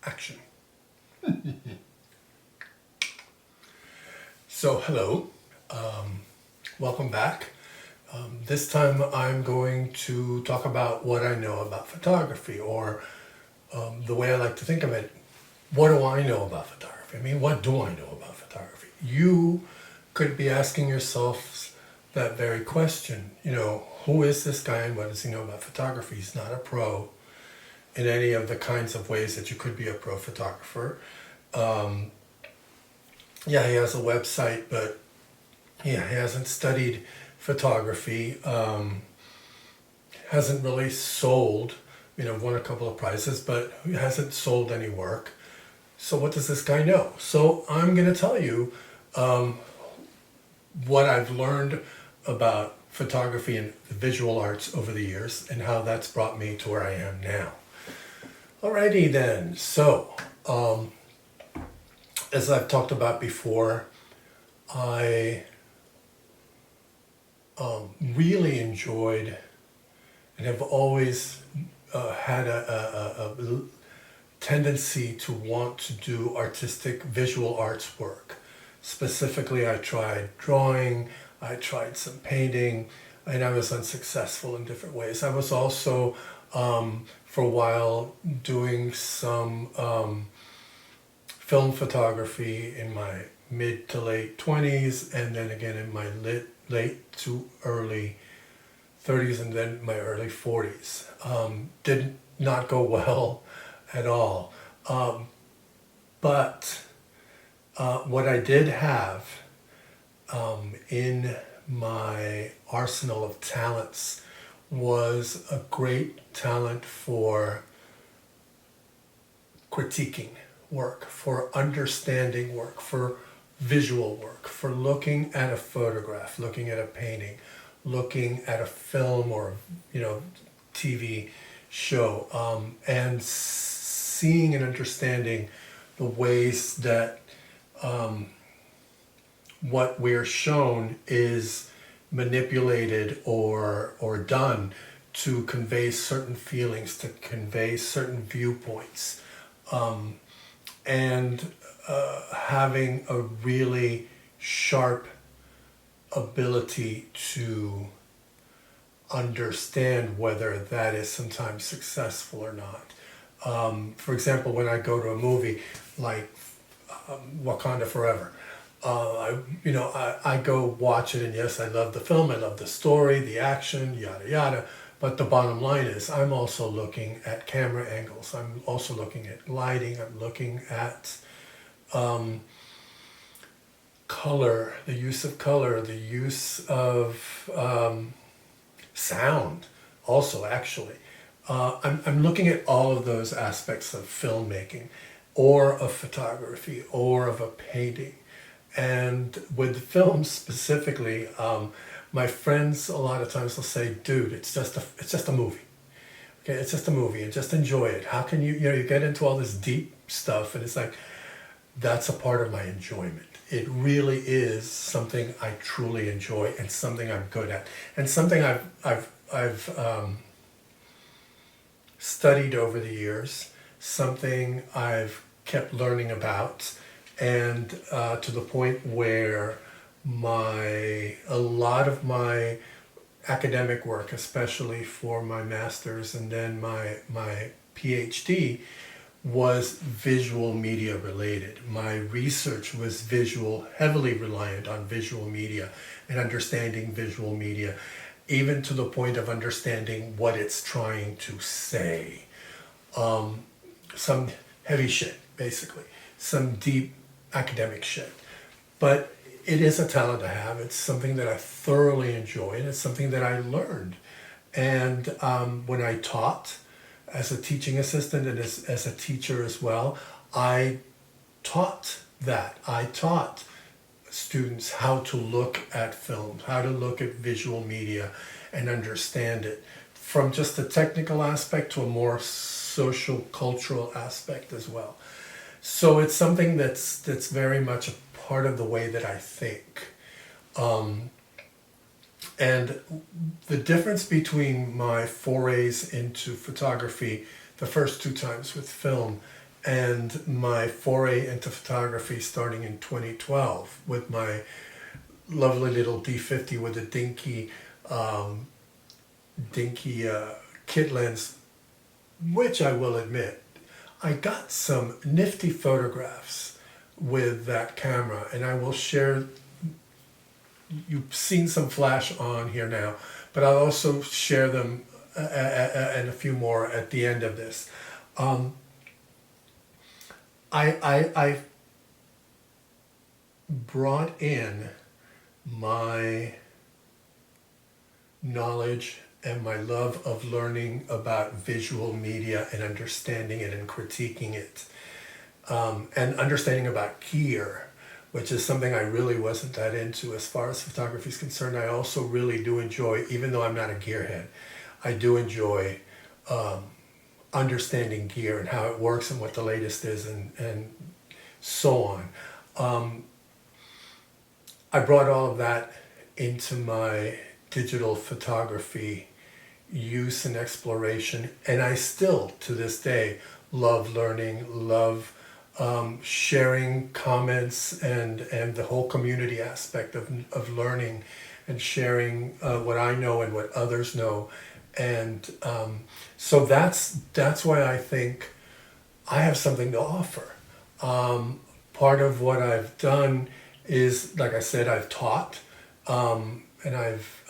Action. So, hello. Welcome back. This time I'm going to talk about what I know about photography, or the way I like to think of it. What do I know about photography? I mean, what do I know about photography? You could be asking yourself that very question. Who is this guy and what does he know about photography? He's not a pro in any of the kinds of ways that you could be a pro photographer. Yeah, he has a website, but yeah, he hasn't studied photography, hasn't really sold, won a couple of prizes, but he hasn't sold any work. So what does this guy know? So I'm going to tell you what I've learned about photography and the visual arts over the years and how that's brought me to where I am now. Alrighty then, so as I've talked about before, I really enjoyed and have always had a tendency to want to do artistic visual arts work. Specifically, I tried drawing, I tried some painting, and I was unsuccessful in different ways. I was also, for a while, doing some film photography in my mid to late 20s, and then again in my late to early 30s, and then my early 40s. Did not go well at all. But what I did have in my arsenal of talents was a great talent for critiquing work, for understanding work, for visual work, for looking at a photograph, looking at a painting, looking at a film or TV show, and seeing and understanding the ways that what we're shown is manipulated or done to convey certain feelings, to convey certain viewpoints. And having a really sharp ability to understand whether that is sometimes successful or not. For example, when I go to a movie like Wakanda Forever, I go watch it, and yes, I love the film, I love the story, the action, yada yada. But the bottom line is I'm also looking at camera angles. I'm also looking at lighting. I'm looking at color, the use of color, the use of sound also, actually. I'm looking at all of those aspects of filmmaking or of photography or of a painting. And with film specifically, my friends a lot of times will say, "Dude, it's just a movie. Okay, it's just a movie, and just enjoy it. How can you get into all this deep stuff?" And it's like, that's a part of my enjoyment. It really is something I truly enjoy and something I'm good at, and something I've studied over the years, something I've kept learning about, and to the point where a lot of my academic work, especially for my master's and then my PhD, was visual media related. My research was heavily reliant on visual media and understanding visual media, even to the point of understanding what it's trying to say. Some heavy shit, basically. Some deep academic shit. But it is a talent I have. It's something that I thoroughly enjoy, and it's something that I learned. And when I taught as a teaching assistant and as a teacher as well, I taught that. I taught students how to look at films, how to look at visual media and understand it from just a technical aspect to a more social, cultural aspect as well. So it's something that's very much a part of the way that I think. And the difference between my forays into photography, the first two times with film, and my foray into photography starting in 2012 with my lovely little D50 with a dinky kit lens, which I will admit, I got some nifty photographs with that camera, and I will share. You've seen some flash on here now, but I'll also share them and a few more at the end of this. I brought in my knowledge and my love of learning about visual media and understanding it and critiquing it, and understanding about gear, which is something I really wasn't that into as far as photography is concerned. I also really do enjoy, even though I'm not a gearhead, I do enjoy understanding gear and how it works and what the latest is and so on. I brought all of that into my digital photography use and exploration, and I still, to this day, love learning, love sharing comments and the whole community aspect of learning and sharing what I know and what others know. And so that's why I think I have something to offer. Part of what I've done is, like I said, I've taught, and I've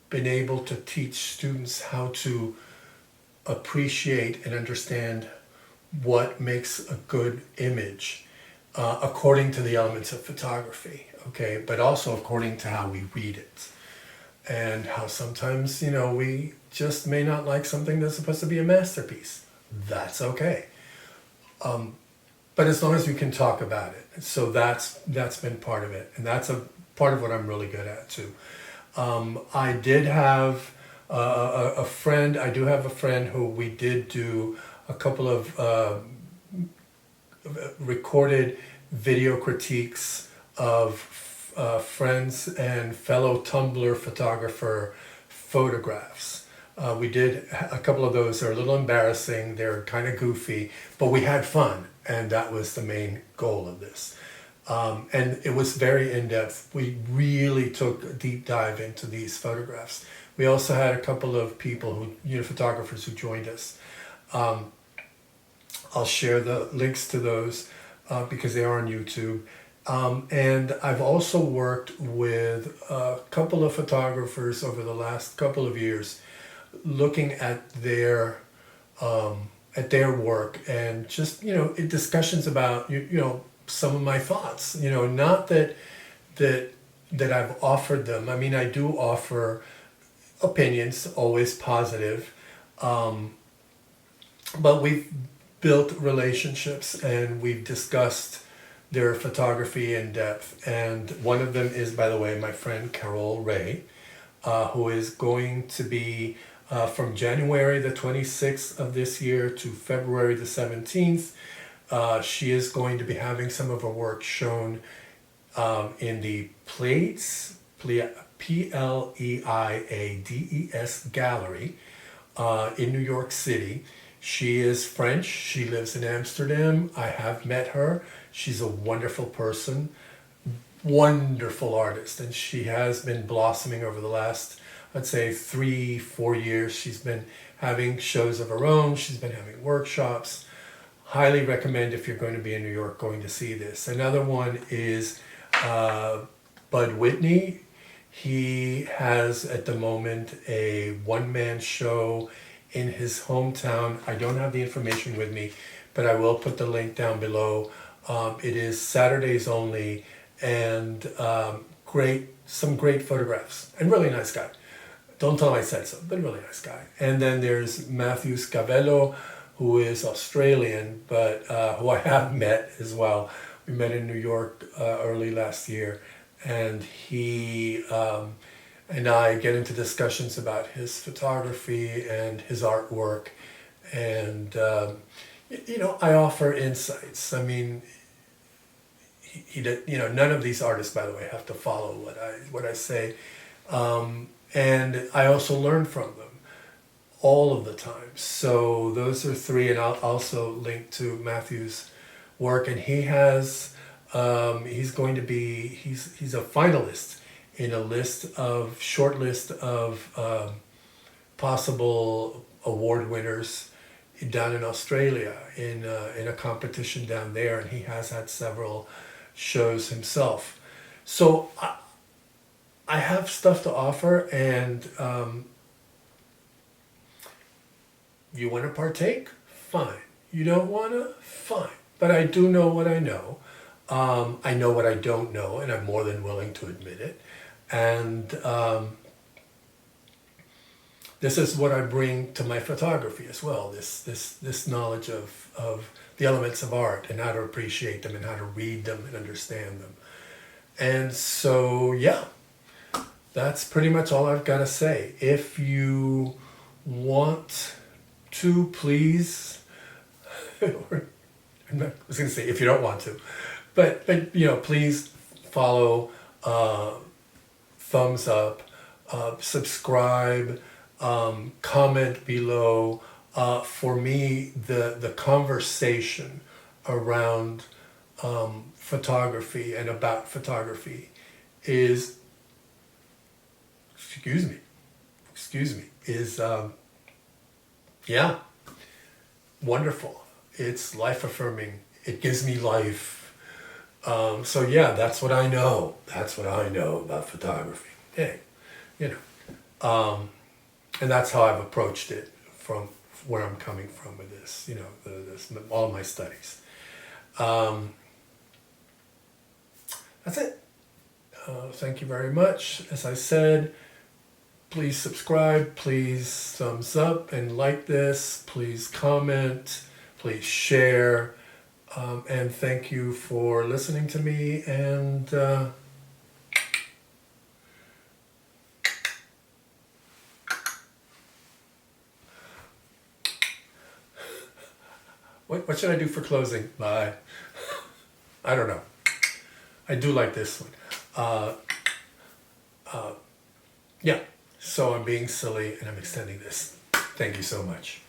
been able to teach students how to appreciate and understand what makes a good image according to the elements of photography, okay, but also according to how we read it. And how sometimes, we just may not like something that's supposed to be a masterpiece. That's okay. But as long as we can talk about it. So that's been part of it. And that's a part of what I'm really good at too. I did have a friend, I do have a friend who we did do a couple of recorded video critiques of friends and fellow Tumblr photographer photographs. We did a couple of those. They're a little embarrassing, they're kind of goofy, but we had fun, and that was the main goal of this. And it was very in-depth. We really took a deep dive into these photographs. We also had a couple of people photographers who joined us. I'll share the links to those because they are on YouTube. And I've also worked with a couple of photographers over the last couple of years, looking at their work and just discussions about some of my thoughts. Not that I've offered them. I mean, I do offer opinions, always positive, but we've built relationships and we've discussed their photography in depth. And one of them is, by the way, my friend Carole Rey, who is going to be from January the 26th of this year to February the 17th. She is going to be having some of her work shown in the Pleiades Gallery in New York City. She is French. She lives in Amsterdam. I have met her. She's a wonderful person, wonderful artist, and she has been blossoming over the last, I'd say, 3-4 years. She's been having shows of her own. She's been having workshops. Highly recommend, if you're going to be in New York, going to see this. Another one is Whitney. He has at the moment a one-man show in his hometown. I don't have the information with me, but I will put the link down below. It is Saturdays only, and some great photographs, and really nice guy. Don't tell him I said so, but really nice guy. And then there's Matthew Schiavello, who is Australian, but who I have met as well. We met in New York early last year, and he and I get into discussions about his photography and his artwork, and I offer insights. I mean, none of these artists, by the way, have to follow what I say, and I also learn from them. all of the time. So those are three, and I'll also link to Matthew's work. And he has, he's going to be, he's a finalist in a short list of possible award winners down in Australia in a competition down there, and he has had several shows himself. So I have stuff to offer, and you want to partake? Fine. You don't want to? Fine. But I do know what I know. I know what I don't know, and I'm more than willing to admit it. And this is what I bring to my photography as well. This knowledge of the elements of art and how to appreciate them and how to read them and understand them. And so, yeah, that's pretty much all I've got to say. If you want to, please, I was going to say if you don't want to, but please follow, thumbs up, subscribe, comment below. For me, the conversation around photography and about photography is, yeah, wonderful. It's life affirming. It gives me life. So yeah, that's what I know. That's what I know about photography. Hey, and that's how I've approached it from where I'm coming from with this, all my studies. That's it. Thank you very much. As I said, please subscribe, please thumbs up and like this, please comment, please share, and thank you for listening to me, and what should I do for closing? Bye. I don't know. I do like this one. Yeah, so I'm being silly and I'm extending this. Thank you so much.